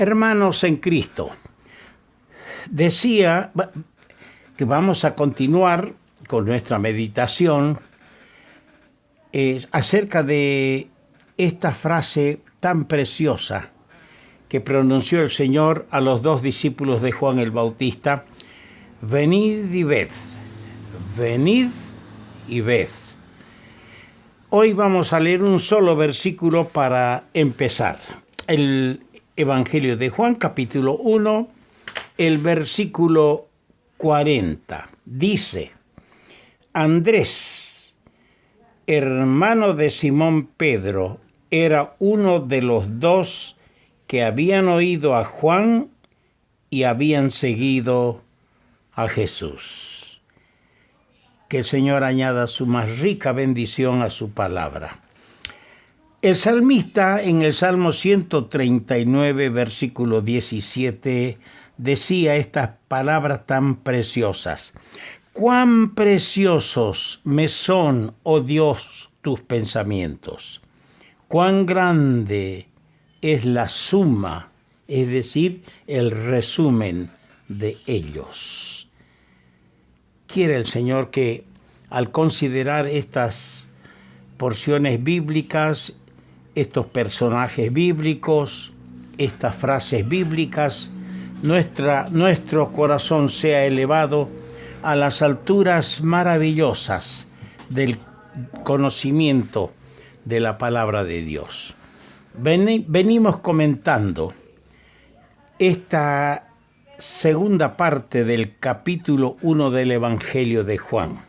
Hermanos en Cristo, decía que vamos a continuar con nuestra meditación acerca de esta frase tan preciosa que pronunció el Señor a los dos discípulos de Juan el Bautista: venid y ved, venid y ved. Hoy vamos a leer un solo versículo para empezar. El Evangelio de Juan, capítulo 1, el versículo 40. Dice: Andrés, hermano de Simón Pedro, era uno de los dos que habían oído a Juan y habían seguido a Jesús. Que el Señor añada su más rica bendición a su palabra. El salmista en el Salmo 139, versículo 17, decía estas palabras tan preciosas: cuán preciosos me son, oh Dios, tus pensamientos. Cuán grande es la suma, es decir, el resumen de ellos. Quiere el Señor que al considerar estas porciones bíblicas, estos personajes bíblicos, estas frases bíblicas, nuestro corazón sea elevado a las alturas maravillosas del conocimiento de la palabra de Dios. Venimos comentando esta segunda parte del capítulo 1 del Evangelio de Juan.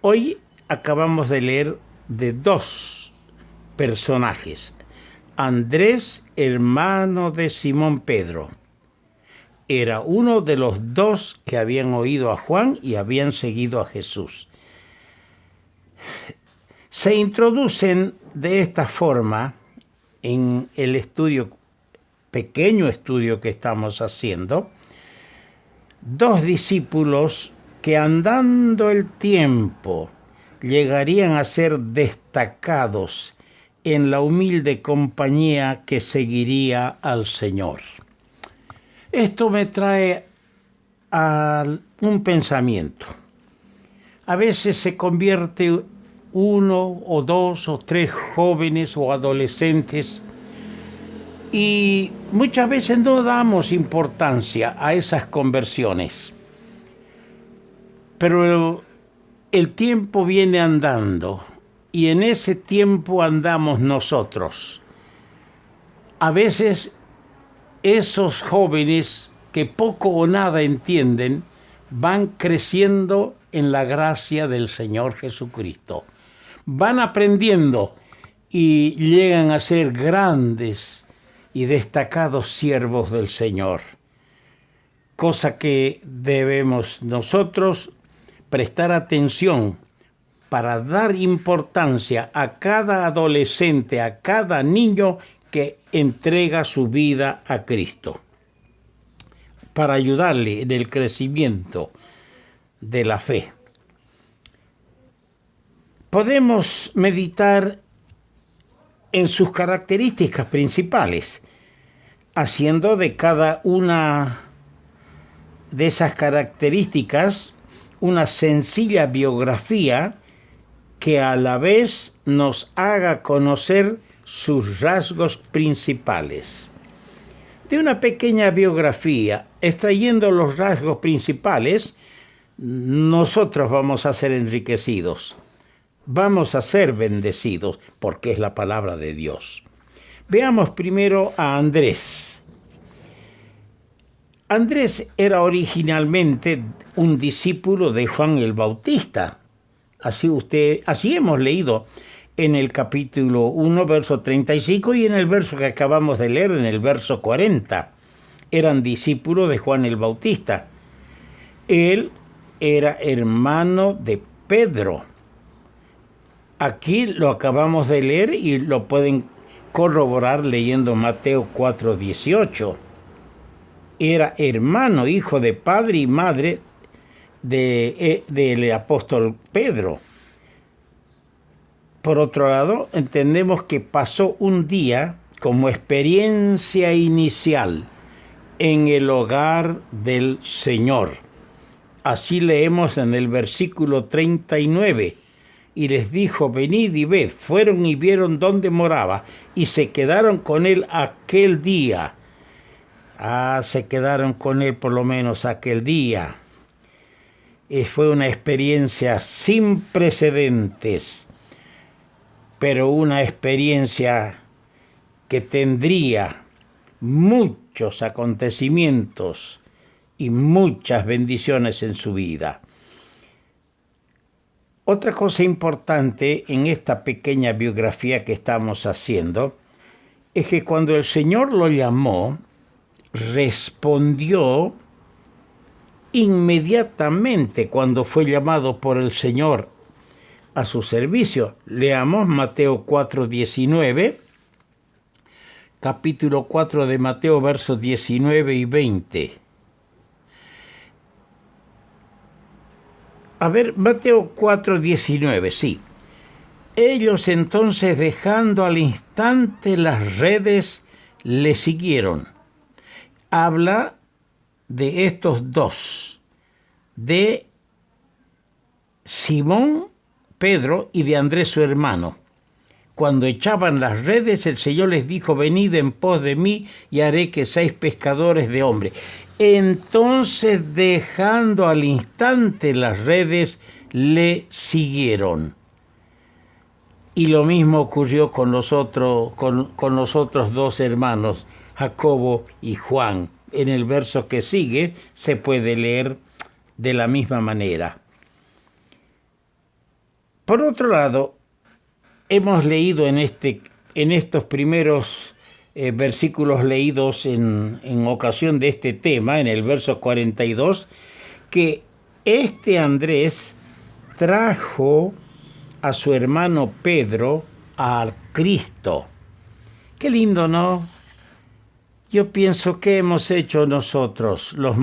Hoy acabamos de leer de dos personajes: Andrés, hermano de Simón Pedro. Era uno de los dos que habían oído a Juan y habían seguido a Jesús. Se introducen de esta forma en el pequeño estudio que estamos haciendo, dos discípulos que, andando el tiempo, llegarían a ser destacados en la humilde compañía que seguiría al Señor. Esto me trae a un pensamiento. A veces se convierte uno o dos o tres jóvenes o adolescentes y muchas veces no damos importancia a esas conversiones. Pero el tiempo viene andando y en ese tiempo andamos nosotros. A veces esos jóvenes que poco o nada entienden van creciendo en la gracia del Señor Jesucristo. Van aprendiendo y llegan a ser grandes y destacados siervos del Señor. Cosa que debemos nosotros prestar atención para dar importancia a cada adolescente, a cada niño que entrega su vida a Cristo, para ayudarle en el crecimiento de la fe. Podemos meditar en sus características principales, haciendo de cada una de esas características una sencilla biografía que a la vez nos haga conocer sus rasgos principales. De una pequeña biografía, extrayendo los rasgos principales, nosotros vamos a ser enriquecidos, vamos a ser bendecidos, porque es la palabra de Dios. Veamos primero a Andrés. Andrés era originalmente un discípulo de Juan el Bautista. Así hemos leído en el capítulo 1, verso 35, y en el verso que acabamos de leer, en el verso 40. Eran discípulos de Juan el Bautista. Él era hermano de Pedro. Aquí lo acabamos de leer y lo pueden corroborar leyendo Mateo 4:18. Era hermano, hijo de padre y madre del apóstol Pedro. Por otro lado, entendemos que pasó un día como experiencia inicial en el hogar del Señor. Así leemos en el versículo 39. Y les dijo, venid y ved. Fueron y vieron dónde moraba, y se quedaron con él aquel día. Se quedaron con él por lo menos aquel día. Fue una experiencia sin precedentes, pero una experiencia que tendría muchos acontecimientos y muchas bendiciones en su vida. Otra cosa importante en esta pequeña biografía que estamos haciendo es que cuando el Señor lo llamó, respondió inmediatamente cuando fue llamado por el Señor a su servicio. Leamos Mateo 4:19, capítulo 4 de Mateo, versos 19 y 20. A ver, Mateo 4:19, sí. Ellos entonces, dejando al instante las redes, le siguieron. Habla de estos dos, de Simón, Pedro, y de Andrés su hermano. Cuando echaban las redes, el Señor les dijo, venid en pos de mí y haré que seáis pescadores de hombres. Entonces, dejando al instante las redes, le siguieron. Y lo mismo ocurrió con los otros dos hermanos, Jacobo y Juan. En el verso que sigue se puede leer de la misma manera. Por otro lado, hemos leído en estos primeros versículos leídos en ocasión de este tema, en el verso 42, que este Andrés trajo a su hermano Pedro al Cristo. Qué lindo, ¿no? Yo pienso que hemos hecho nosotros, los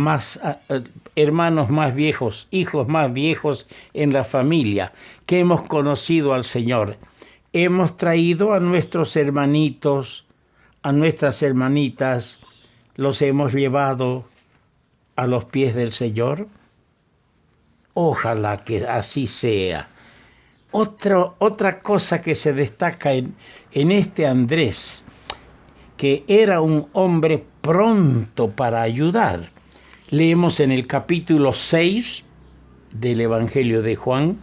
hermanos más viejos, hijos más viejos en la familia, que hemos conocido al Señor. Hemos traído a nuestros hermanitos, a nuestras hermanitas, los hemos llevado a los pies del Señor. Ojalá que así sea. Otra cosa que se destaca en este Andrés, que era un hombre pronto para ayudar. Leemos en el capítulo 6 del Evangelio de Juan,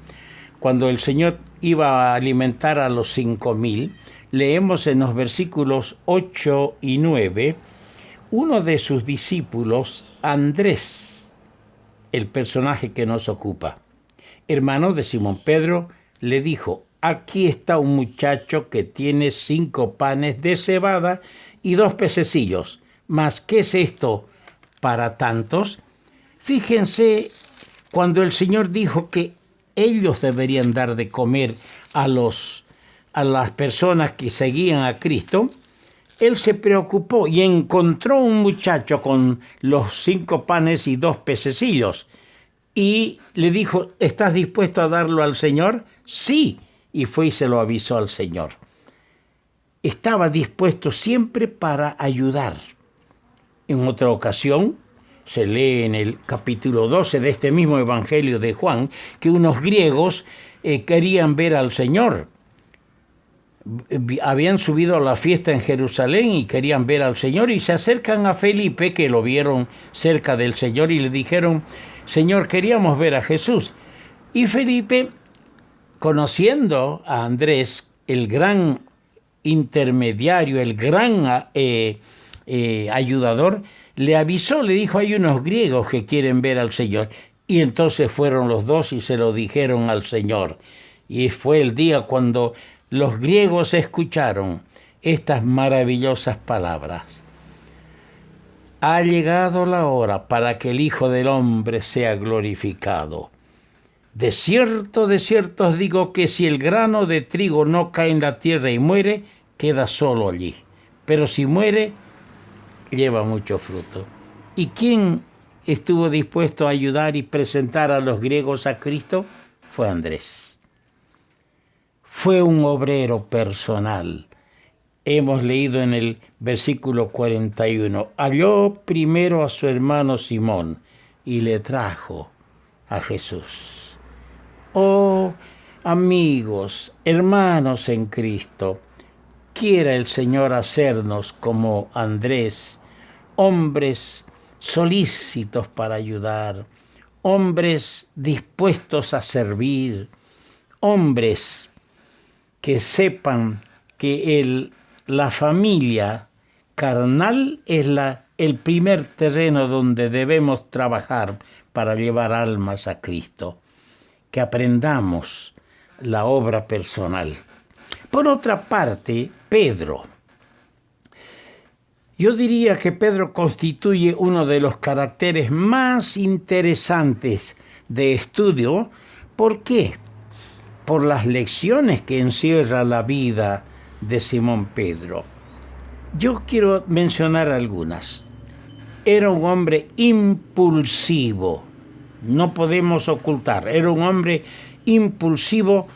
cuando el Señor iba a alimentar a los 5,000, leemos en los versículos 8 y 9, uno de sus discípulos, Andrés, el personaje que nos ocupa, hermano de Simón Pedro, le dijo, aquí está un muchacho que tiene 5 panes de cebada y 2 pececillos. ¿Mas qué es esto para tantos? Fíjense, cuando el Señor dijo que ellos deberían dar de comer a las personas que seguían a Cristo, Él se preocupó y encontró un muchacho con los 5 panes y 2 pececillos. Y le dijo, ¿estás dispuesto a darlo al Señor? Sí. Y fue y se lo avisó al Señor. Estaba dispuesto siempre para ayudar. En otra ocasión, se lee en el capítulo 12 de este mismo Evangelio de Juan, que unos griegos querían ver al Señor. Habían subido a la fiesta en Jerusalén y querían ver al Señor y se acercan a Felipe, que lo vieron cerca del Señor, y le dijeron, Señor, queríamos ver a Jesús. Y Felipe, conociendo a Andrés, el gran intermediario, el gran ayudador, le avisó, le dijo, hay unos griegos que quieren ver al Señor. Y entonces fueron los dos y se lo dijeron al Señor. Y fue el día cuando los griegos escucharon estas maravillosas palabras. Ha llegado la hora para que el Hijo del Hombre sea glorificado. De cierto os digo que si el grano de trigo no cae en la tierra y muere, queda solo allí. Pero si muere, lleva mucho fruto. ¿Y quién estuvo dispuesto a ayudar y presentar a los griegos a Cristo? Fue Andrés. Fue un obrero personal. hemos leído en el versículo 41, halló primero a su hermano Simón y le trajo a Jesús. Oh, amigos, hermanos en Cristo, quiera el Señor hacernos como Andrés, hombres solícitos para ayudar, hombres dispuestos a servir, hombres que sepan que la familia carnal es el primer terreno donde debemos trabajar para llevar almas a Cristo, que aprendamos la obra personal. Por otra parte, Pedro. Yo diría que Pedro constituye uno de los caracteres más interesantes de estudio. ¿Por qué? Por las lecciones que encierra la vida de Simón Pedro. Yo quiero mencionar algunas. Era un hombre impulsivo, no podemos ocultar, era un hombre impulsivo,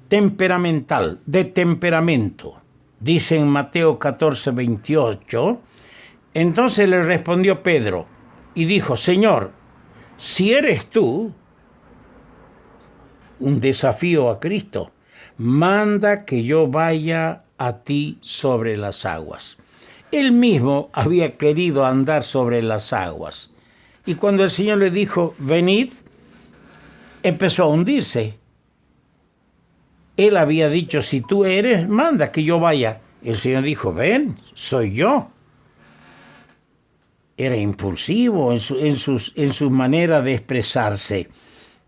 temperamental, de temperamento. Dice en Mateo 14:28, entonces le respondió Pedro y dijo, Señor, si eres tú, un desafío a Cristo, manda que yo vaya a ti sobre las aguas. Él mismo había querido andar sobre las aguas. Y cuando el Señor le dijo, venid, empezó a hundirse. Él había dicho, si tú eres, manda que yo vaya. El Señor dijo, ven, soy yo. Era impulsivo en su manera de expresarse.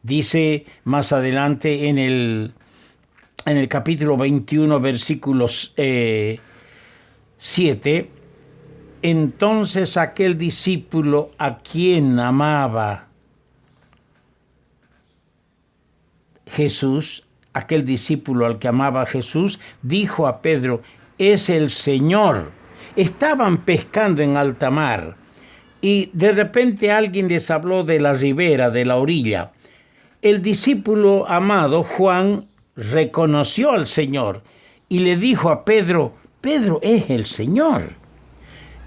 Dice más adelante en el capítulo 21, versículos 7, entonces aquel discípulo a quien amaba Jesús, aquel discípulo al que amaba Jesús, dijo a Pedro, es el Señor. Estaban pescando en alta mar y de repente alguien les habló de la ribera, de la orilla. El discípulo amado, Juan, reconoció al Señor y le dijo a Pedro, Pedro es el Señor.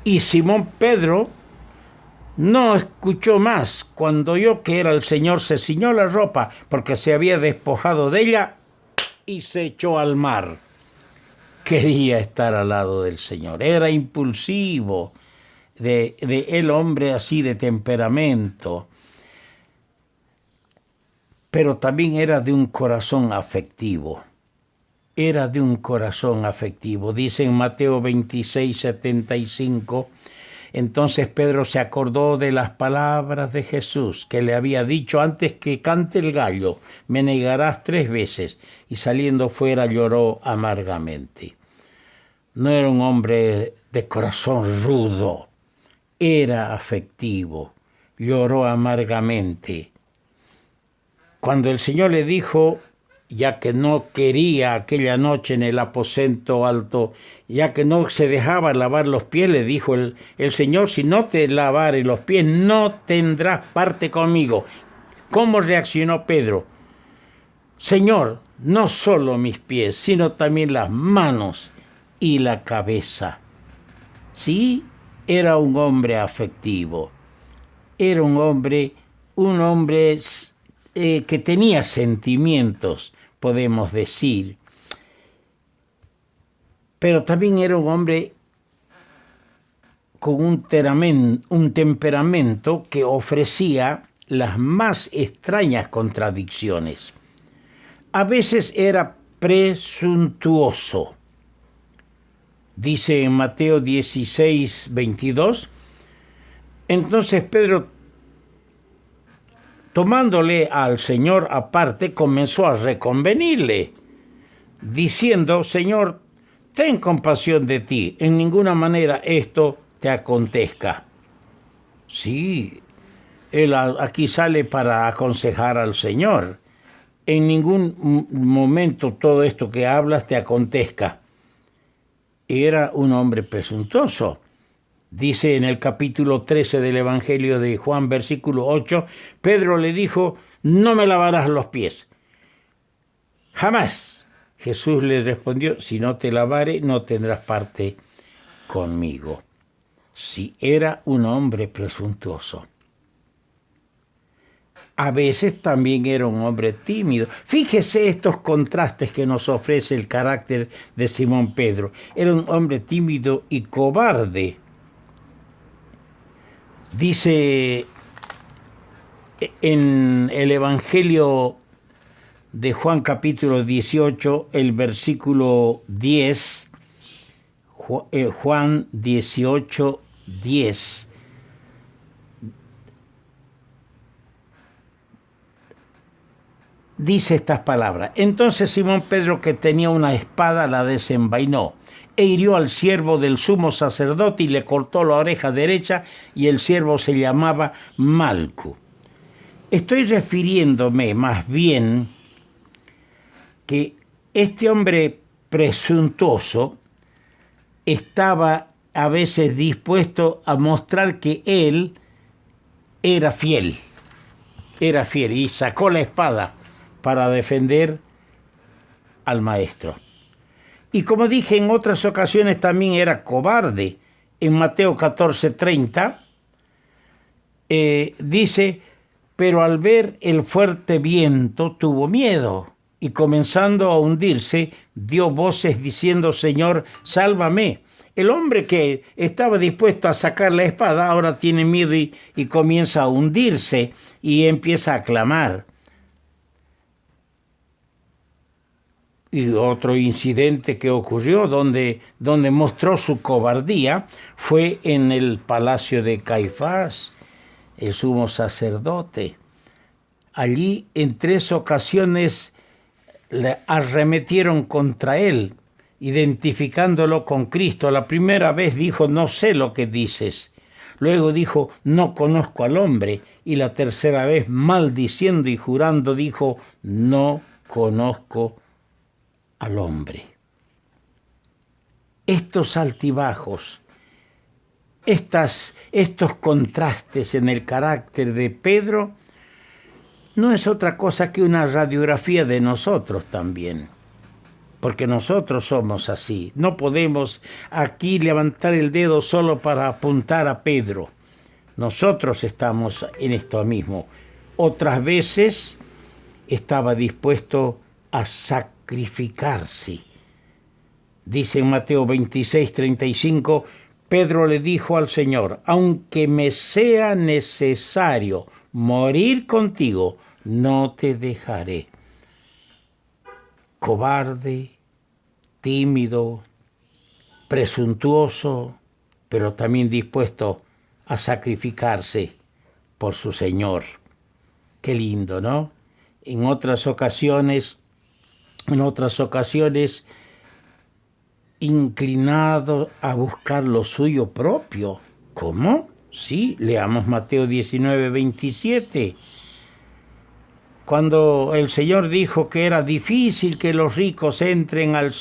Y Simón Pedro no escuchó más. Cuando oyó que era el Señor, se ciñó la ropa porque se había despojado de ella y se echó al mar. Quería estar al lado del Señor. Era impulsivo, de el hombre así de temperamento. Pero también era de un corazón afectivo. Era de un corazón afectivo. Dice en Mateo 26:75, entonces Pedro se acordó de las palabras de Jesús que le había dicho antes que cante el gallo, me negarás 3 veces, y saliendo fuera lloró amargamente. No era un hombre de corazón rudo, era afectivo, lloró amargamente. Cuando el Señor le dijo, ya que no quería aquella noche en el aposento alto, ya que no se dejaba lavar los pies, le dijo el Señor, si no te lavare los pies, no tendrás parte conmigo. ¿Cómo reaccionó Pedro? Señor, no solo mis pies, sino también las manos y la cabeza. Sí, era un hombre afectivo, era un hombre que tenía sentimientos, podemos decir, pero también era un hombre con un temperamento que ofrecía las más extrañas contradicciones. A veces era presuntuoso. Dice en Mateo 16:22, entonces Pedro, tomándole al Señor aparte, comenzó a reconvenirle, diciendo, Señor, ten compasión de ti, en ninguna manera esto te acontezca. Sí, él aquí sale para aconsejar al Señor. En ningún momento todo esto que hablas te acontezca. Era un hombre presuntuoso. Dice en el capítulo 13 del Evangelio de Juan, versículo 8, Pedro le dijo, no me lavarás los pies. Jamás. Jesús le respondió, si no te lavare, no tendrás parte conmigo. Si era un hombre presuntuoso. A veces también era un hombre tímido. Fíjese estos contrastes que nos ofrece el carácter de Simón Pedro. Era un hombre tímido y cobarde. Dice en el Evangelio de Juan capítulo 18, el versículo 10, Juan 18, 10. Dice estas palabras. Entonces Simón Pedro, que tenía una espada, la desenvainó e hirió al siervo del sumo sacerdote y le cortó la oreja derecha, y el siervo se llamaba Malco. Estoy refiriéndome más bien que este hombre presuntuoso estaba a veces dispuesto a mostrar que él era fiel y sacó la espada para defender al maestro. Y como dije en otras ocasiones, también era cobarde. En Mateo 14:30 dice, pero al ver el fuerte viento tuvo miedo y comenzando a hundirse, dio voces diciendo, Señor, sálvame. El hombre que estaba dispuesto a sacar la espada ahora tiene miedo y comienza a hundirse y empieza a clamar. Y otro incidente que ocurrió donde mostró su cobardía fue en el palacio de Caifás, el sumo sacerdote. Allí en 3 ocasiones le arremetieron contra él, identificándolo con Cristo. La primera vez dijo, no sé lo que dices. Luego dijo, no conozco al hombre. Y la tercera vez, maldiciendo y jurando, dijo, no conozco al hombre. Estos altibajos, estos contrastes en el carácter de Pedro, no es otra cosa que una radiografía de nosotros también. Porque nosotros somos así. No podemos aquí levantar el dedo solo para apuntar a Pedro. Nosotros estamos en esto mismo. Otras veces estaba dispuesto a sacrificarse. Dice en Mateo 26:35, Pedro le dijo al Señor, aunque me sea necesario morir contigo, no te dejaré. Cobarde, tímido, presuntuoso, pero también dispuesto a sacrificarse por su Señor. Qué lindo, ¿no? En otras ocasiones, inclinado a buscar lo suyo propio. ¿Cómo? Sí, leamos Mateo 19:27. Cuando el Señor dijo que era difícil que los ricos entren al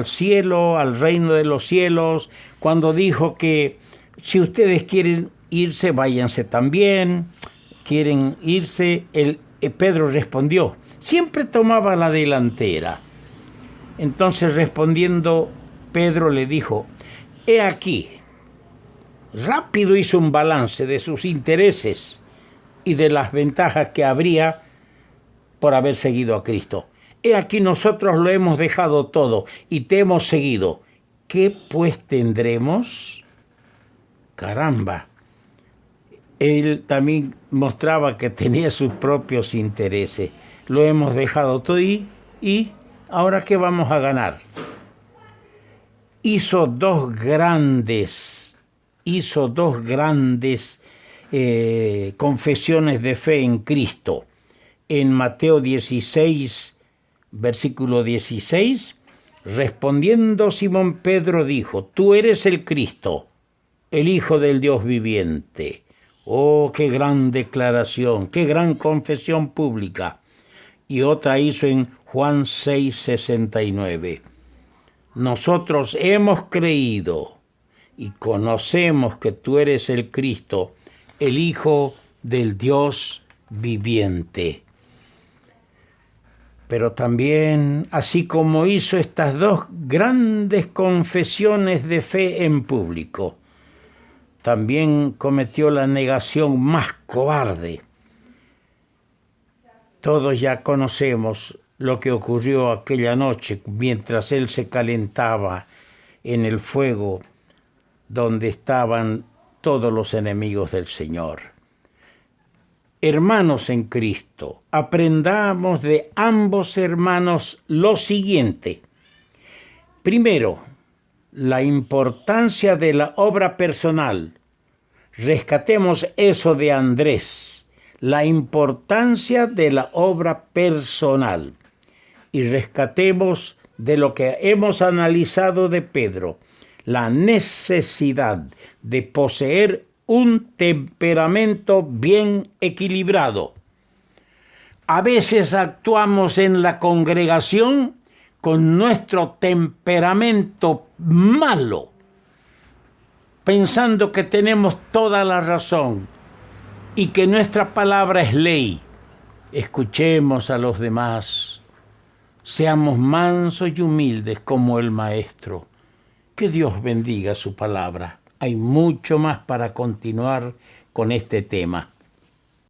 cielo, al reino de los cielos, cuando dijo que si ustedes quieren irse, váyanse también, quieren irse, Pedro respondió, siempre tomaba la delantera. Entonces respondiendo, Pedro le dijo, he aquí, rápido hizo un balance de sus intereses y de las ventajas que habría por haber seguido a Cristo. He aquí nosotros lo hemos dejado todo y te hemos seguido. ¿Qué pues tendremos? Caramba. Él también mostraba que tenía sus propios intereses. Lo hemos dejado todo y ¿ahora qué vamos a ganar? Hizo dos grandes confesiones de fe en Cristo. En Mateo 16, versículo 16, respondiendo Simón Pedro dijo, tú eres el Cristo, el Hijo del Dios viviente. Oh, qué gran declaración, qué gran confesión pública. Y otra hizo en Juan 6:69. Nosotros hemos creído y conocemos que tú eres el Cristo, el Hijo del Dios viviente. Pero también, así como hizo estas dos grandes confesiones de fe en público, también cometió la negación más cobarde. Todos ya conocemos lo que ocurrió aquella noche mientras él se calentaba en el fuego donde estaban todos los enemigos del Señor. Hermanos en Cristo, aprendamos de ambos hermanos lo siguiente. Primero, la importancia de la obra personal. Rescatemos eso de Andrés, la importancia de la obra personal. Y rescatemos de lo que hemos analizado de Pedro, la necesidad de poseer un temperamento bien equilibrado. A veces actuamos en la congregación con nuestro temperamento malo, pensando que tenemos toda la razón y que nuestra palabra es ley. Escuchemos a los demás. Seamos mansos y humildes como el Maestro. Que Dios bendiga su palabra. Hay mucho más para continuar con este tema.